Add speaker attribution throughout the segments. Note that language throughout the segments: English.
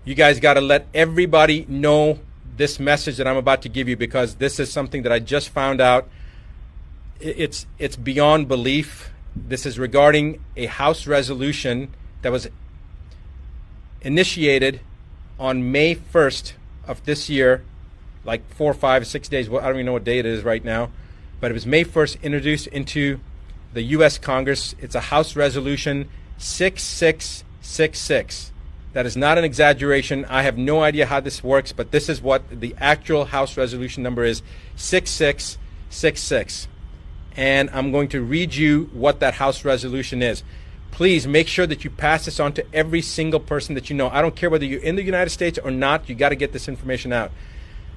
Speaker 1: You guys got to let everybody know this message that I'm about to give you, because this is something that I just found out. It's beyond belief. This is regarding a House resolution that was initiated on May 1st of this year, like 4, 5, 6 days. Well, I don't even know what day it is right now, but it was May 1st, introduced into the U.S. Congress. It's a House Resolution 6666. That is not an exaggeration. I have no idea how this works, but this is what the actual House Resolution number is, 6666. And I'm going to read you what that House Resolution is. Please make sure that you pass this on to every single person that you know. I don't care whether you're in the United States or not. You got to get this information out.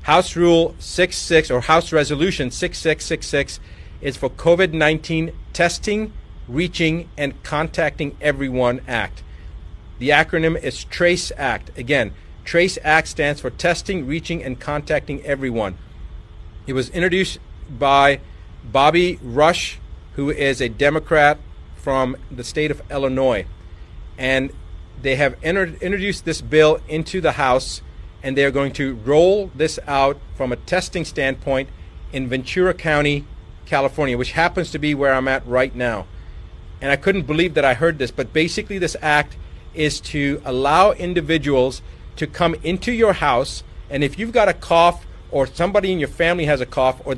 Speaker 1: House Rule 66, or House Resolution 6666, is for COVID-19 testing, reaching, and contacting everyone Act. The acronym is TRACE Act. Again, TRACE Act stands for testing, reaching, and contacting everyone. It was introduced by Bobby Rush, who is a Democrat from the state of Illinois. And they have introduced this bill into the House, and they're going to roll this out from a testing standpoint in Ventura County, California, which happens to be where I'm at right now. And I couldn't believe that I heard this, but basically this act is to allow individuals to come into your house, and if you've got a cough, or somebody in your family has a cough, or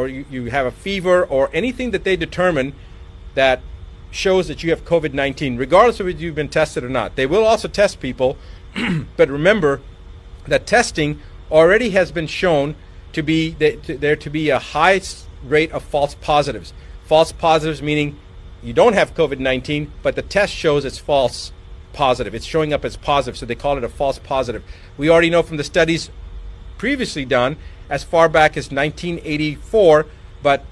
Speaker 1: you have a fever, or anything that they determine that shows that you have COVID-19, regardless of if you've been tested or not. They will also test people, but remember that testing already has been shown to be there to be a high rate of false positives. False positives meaning you don't have COVID-19, but the test shows it's false positive. It's showing up as positive, so they call it a false positive. We already know from the studies previously done as far back as 1984, but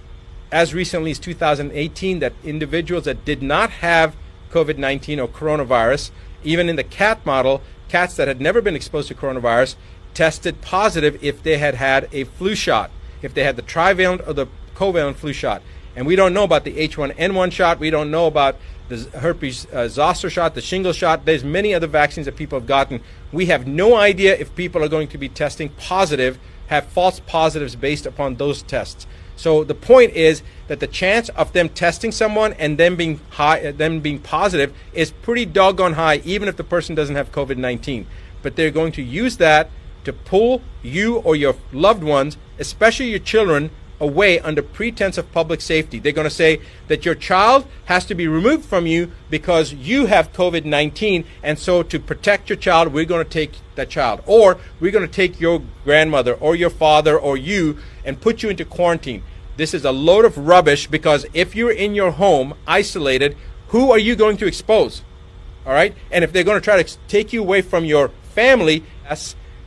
Speaker 1: as recently as 2018, that individuals that did not have COVID-19 or coronavirus, even in the cat model, cats that had never been exposed to coronavirus, tested positive if they had had a flu shot, if they had the trivalent or the covalent flu shot. And we don't know about the H1N1 shot. We don't know about the herpes zoster shot, the shingles shot. There's many other vaccines that people have gotten. We have no idea if people are going to be testing positive, have false positives based upon those tests. So the point is that the chance of them testing someone and them being positive is pretty doggone high, even if the person doesn't have COVID-19. But they're going to use that to pull you or your loved ones, especially your children, away under pretense of public safety. They're going to say that your child has to be removed from you because you have COVID-19, and so to protect your child, we're going to take that child. Or we're going to take your grandmother or your father or you and put you into quarantine. This is a load of rubbish, because if you're in your home, isolated, who are you going to expose? All right? And if they're going to try to take you away from your family,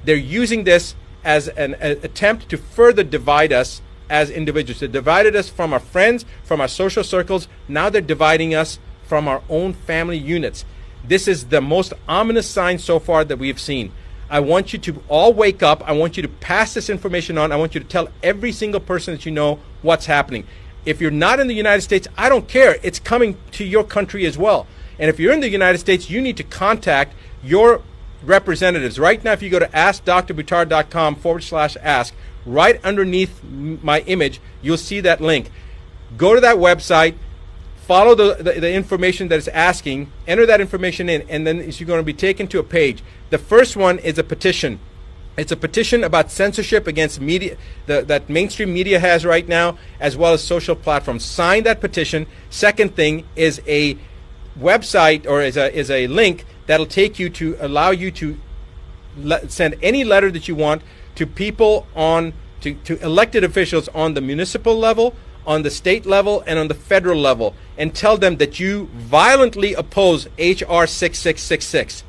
Speaker 1: they're using this as an attempt to further divide us as individuals. They divided us from our friends, from our social circles. Now they're dividing us from our own family units. This is the most ominous sign so far that we have seen. I want you to all wake up. I want you to pass this information on. I want you to tell every single person that you know what's happening. If you're not in the United States, I don't care. It's coming to your country as well. And if you're in the United States, you need to contact your representatives. Right now, if you go to askdrbuttar.com/ask, right underneath my image, you'll see that link. Go to that website, follow the information that it's asking, enter that information in, and then you're going to be taken to a page. The first one is a petition. It's a petition about censorship against media that mainstream media has right now, as well as social platforms. Sign that petition. Second thing is a website, or is a link that'll take you to allow you to send any letter that you want to people to elected officials on the municipal level, on the state level, and on the federal level, and tell them that you violently oppose H.R. 6666.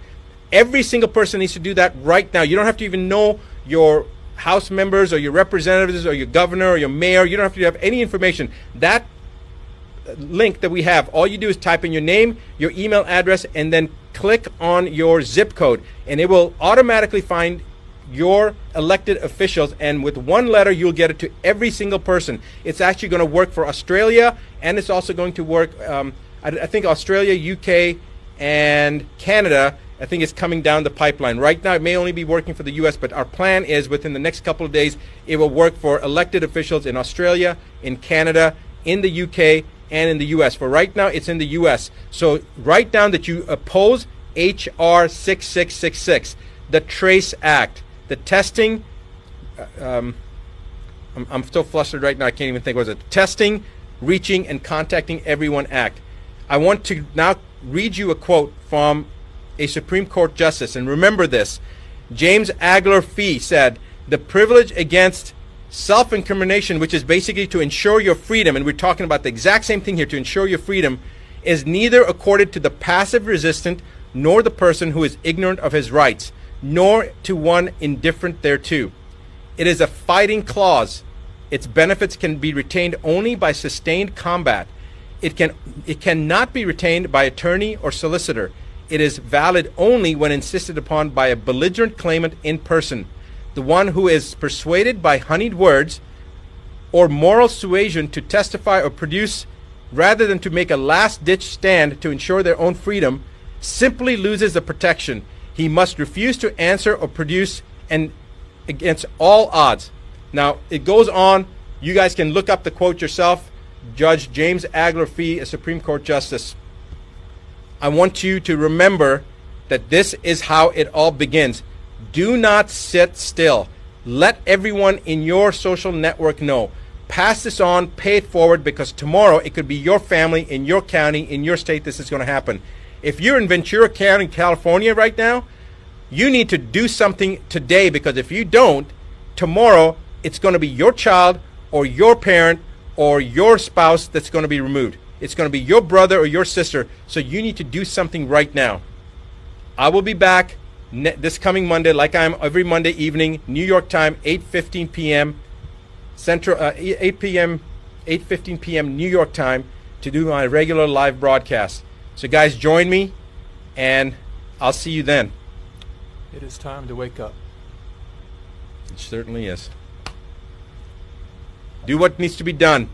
Speaker 1: Every single person needs to do that right now. You don't have to even know your House members or your representatives or your governor or your mayor. You don't have to have any information. That link that we have, all you do is type in your name, your email address, and then click on your zip code, and it will automatically find your elected officials, and with one letter you'll get it to every single person. It's actually going to work for Australia, and it's also going to work I think Australia, UK, and Canada, I think it's coming down the pipeline. Right now, it may only be working for the U.S., but our plan is within the next couple of days, it will work for elected officials in Australia, in Canada, in the U.K., and in the U.S. For right now, it's in the U.S. So write down that you oppose H.R. 6666, the TRACE Act, the testing. I'm still flustered right now. I can't even think. What was it? Testing, Reaching, and Contacting Everyone Act. I want to now read you a quote from a Supreme Court justice, and remember this. James Agler Fee said, "The privilege against self-incrimination, which is basically to ensure your freedom," and we're talking about the exact same thing here, to ensure your freedom, "is neither accorded to the passive resistant nor the person who is ignorant of his rights, nor to one indifferent thereto. It is a fighting clause. Its benefits can be retained only by sustained combat. It cannot be retained by attorney or solicitor. It is valid only when insisted upon by a belligerent claimant in person, the one who is persuaded by honeyed words or moral suasion to testify or produce rather than to make a last-ditch stand to ensure their own freedom, simply loses the protection. He must refuse to answer or produce and against all odds." Now, it goes on. You guys can look up the quote yourself. Judge James Agler Fee, a Supreme Court Justice. I want you to remember that this is how it all begins. Do not sit still. Let everyone in your social network know. Pass this on, pay it forward, because tomorrow it could be your family, in your county, in your state, this is going to happen. If you're in Ventura County, California right now, you need to do something today, because if you don't, tomorrow it's going to be your child or your parent or your spouse that's going to be removed. It's going to be your brother or your sister. So you need to do something right now. I will be back this coming Monday, like I am every Monday evening, New York time, 8:15 p.m. Central, 8:15 p.m. New York time, to do my regular live broadcast. So guys, join me, and I'll see you then.
Speaker 2: It is time to wake up.
Speaker 1: It certainly is. Do what needs to be done.